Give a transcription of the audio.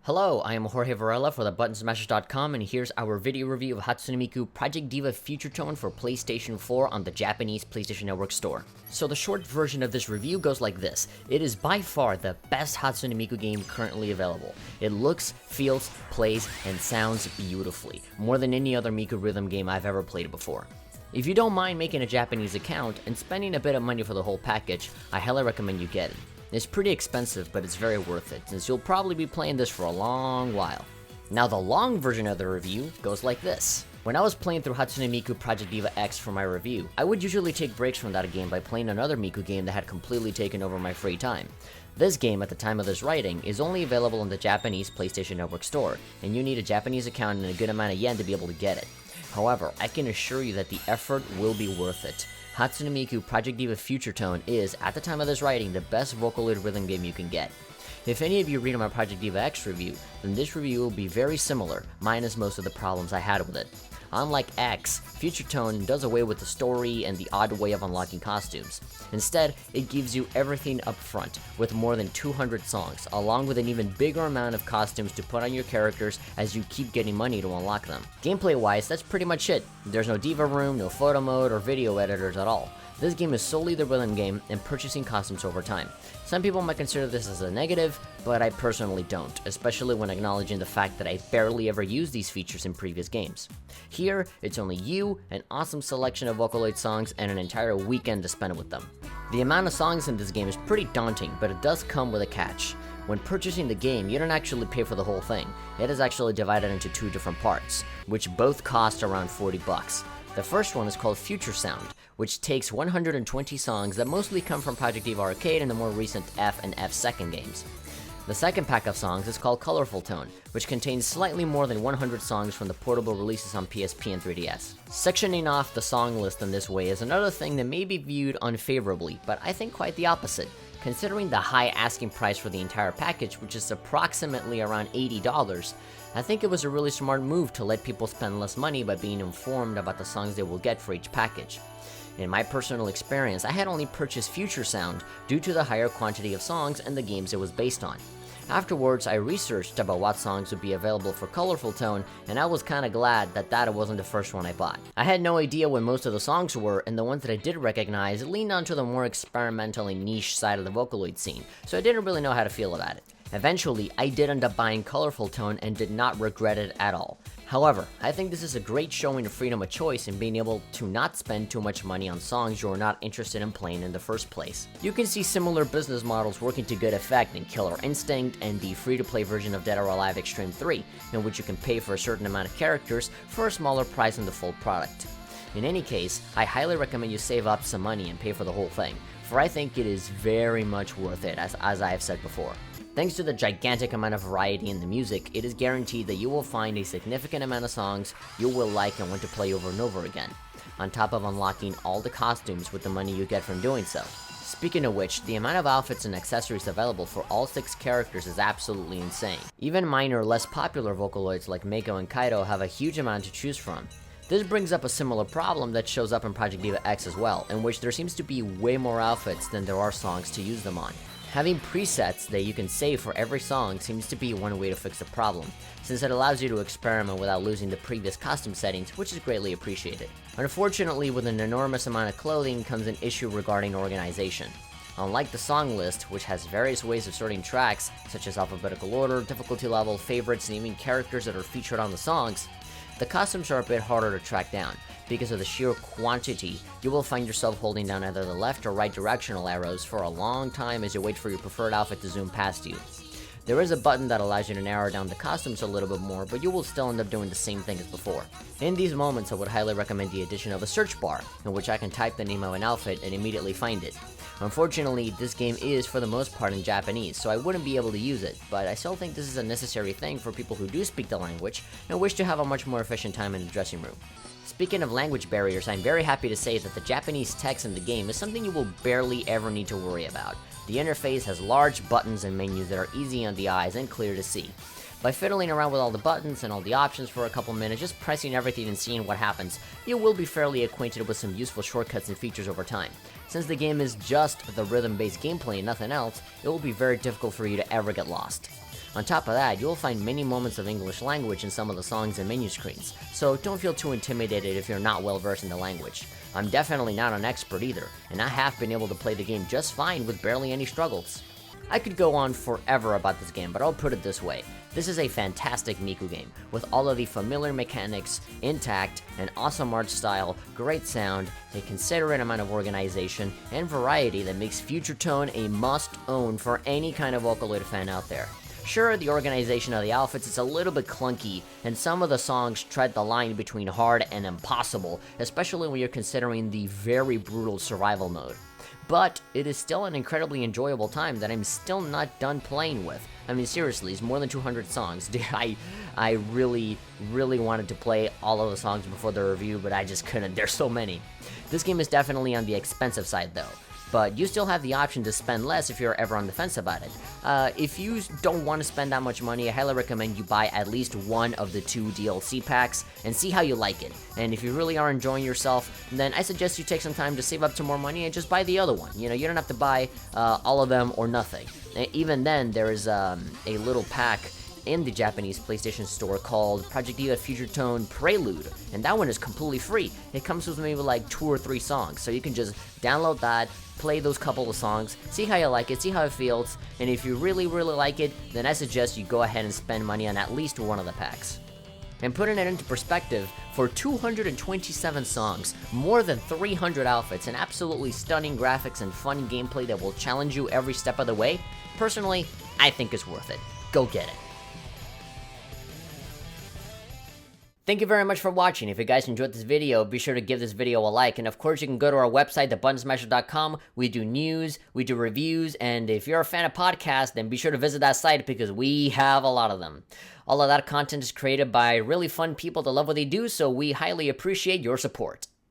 Hello, I am Jorge Varela for thebuttonsmashers.com, and here's our video review of Hatsune Miku Project Diva Future Tone for PlayStation 4 on the Japanese PlayStation Network store. So the short version of this review goes like this. It is by far the best Hatsune Miku game currently available. It looks, feels, plays, and sounds beautifully, more than any other Miku rhythm game I've ever played before. If you don't mind making a Japanese account and spending a bit of money for the whole package, I highly recommend you get it. It's pretty expensive, but it's very worth it, since you'll probably be playing this for a long while. Now the long version of the review goes like this. When I was playing through Hatsune Miku Project Diva X for my review, I would usually take breaks from that game by playing another Miku game that had completely taken over my free time. This game, at the time of this writing, is only available in the Japanese PlayStation Network store, and you need a Japanese account and a good amount of yen to be able to get it. However, I can assure you that the effort will be worth it. Hatsune Miku Project Diva Future Tone is, at the time of this writing, the best Vocaloid rhythm game you can get. If any of you read my Project Diva X review, then this review will be very similar, minus most of the problems I had with it. Unlike X, Future Tone does away with the story and the odd way of unlocking costumes. Instead, it gives you everything up front, with more than 200 songs, along with an even bigger amount of costumes to put on your characters as you keep getting money to unlock them. Gameplay-wise, that's pretty much it. There's no Diva Room, no photo mode, or video editors at all. This game is solely the rhythm game and purchasing costumes over time. Some people might consider this as a negative, but I personally don't, especially when acknowledging the fact that I barely ever used these features in previous games. Here, it's only you, an awesome selection of Vocaloid songs, and an entire weekend to spend with them. The amount of songs in this game is pretty daunting, but it does come with a catch. When purchasing the game, you don't actually pay for the whole thing. It is actually divided into two different parts, which both cost around $40. The first one is called Future Sound, which takes 120 songs that mostly come from Project Diva Arcade and the more recent F and F2 games. The second pack of songs is called Colorful Tone, which contains slightly more than 100 songs from the portable releases on PSP and 3DS. Sectioning off the song list in this way is another thing that may be viewed unfavorably, but I think quite the opposite. Considering the high asking price for the entire package, which is approximately around $80, I think it was a really smart move to let people spend less money by being informed about the songs they will get for each package. In my personal experience, I had only purchased Future Sound due to the higher quantity of songs and the games it was based on. Afterwards, I researched about what songs would be available for Colorful Tone, and I was kinda glad that wasn't the first one I bought. I had no idea what most of the songs were, and the ones that I did recognize leaned onto the more experimental and niche side of the Vocaloid scene, so I didn't really know how to feel about it. Eventually, I did end up buying Colorful Tone and did not regret it at all. However, I think this is a great showing of freedom of choice in being able to not spend too much money on songs you're not interested in playing in the first place. You can see similar business models working to good effect in Killer Instinct and the free-to-play version of Dead or Alive Extreme 3, in which you can pay for a certain amount of characters for a smaller price than the full product. In any case, I highly recommend you save up some money and pay for the whole thing, for I think it is very much worth it, as I have said before. Thanks to the gigantic amount of variety in the music, it is guaranteed that you will find a significant amount of songs you will like and want to play over and over again, on top of unlocking all the costumes with the money you get from doing so. Speaking of which, the amount of outfits and accessories available for all 6 characters is absolutely insane. Even minor, less popular Vocaloids like Mako and Kaido have a huge amount to choose from. This brings up a similar problem that shows up in Project Diva X as well, in which there seems to be way more outfits than there are songs to use them on. Having presets that you can save for every song seems to be one way to fix the problem, since it allows you to experiment without losing the previous custom settings, which is greatly appreciated. Unfortunately, with an enormous amount of clothing comes an issue regarding organization. Unlike the song list, which has various ways of sorting tracks, such as alphabetical order, difficulty level, favorites, and even characters that are featured on the songs, the costumes are a bit harder to track down. Because of the sheer quantity, you will find yourself holding down either the left or right directional arrows for a long time as you wait for your preferred outfit to zoom past you. There is a button that allows you to narrow down the costumes a little bit more, but you will still end up doing the same thing as before. In these moments, I would highly recommend the addition of a search bar, in which I can type the name of an outfit and immediately find it. Unfortunately, this game is for the most part in Japanese, so I wouldn't be able to use it, but I still think this is a necessary thing for people who do speak the language and wish to have a much more efficient time in the dressing room. Speaking of language barriers, I'm very happy to say that the Japanese text in the game is something you will barely ever need to worry about. The interface has large buttons and menus that are easy on the eyes and clear to see. By fiddling around with all the buttons and all the options for a couple minutes, just pressing everything and seeing what happens, you will be fairly acquainted with some useful shortcuts and features over time. Since the game is just the rhythm-based gameplay and nothing else, it will be very difficult for you to ever get lost. On top of that, you'll find many moments of English language in some of the songs and menu screens, so don't feel too intimidated if you're not well versed in the language. I'm definitely not an expert either, and I have been able to play the game just fine with barely any struggles. I could go on forever about this game, but I'll put it this way. This is a fantastic Miku game, with all of the familiar mechanics intact, an awesome art style, great sound, a considerate amount of organization, and variety that makes Future Tone a must-own for any kind of Vocaloid fan out there. Sure, the organization of the outfits is a little bit clunky, and some of the songs tread the line between hard and impossible, especially when you're considering the very brutal survival mode. But it is still an incredibly enjoyable time that I'm still not done playing with. I mean, seriously, it's more than 200 songs. I really wanted to play all of the songs before the review, but I just couldn't. There's so many. This game is definitely on the expensive side, though. But you still have the option to spend less if you're ever on the fence about it. If you don't want to spend that much money, I highly recommend you buy at least one of the 2 DLC packs and see how you like it. And if you really are enjoying yourself, then I suggest you take some time to save up some more money and just buy the other one. You know, you don't have to buy all of them or nothing. Even then, there is a little pack in the Japanese PlayStation Store called Project Diva Future Tone Prelude, and that one is completely free. It comes with maybe like 2 or 3 songs, so you can just download that, play those couple of songs, see how you like it, see how it feels, and if you really like it, then I suggest you go ahead and spend money on at least one of the packs. And putting it into perspective, for 227 songs, more than 300 outfits, and absolutely stunning graphics and fun gameplay that will challenge you every step of the way, personally, I think it's worth it. Go get it. Thank you very much for watching. If you guys enjoyed this video, be sure to give this video a like. And of course, you can go to our website, thebuttonsmasher.com. We do news, we do reviews, and if you're a fan of podcasts, then be sure to visit that site because we have a lot of them. All of that content is created by really fun people that love what they do, so we highly appreciate your support.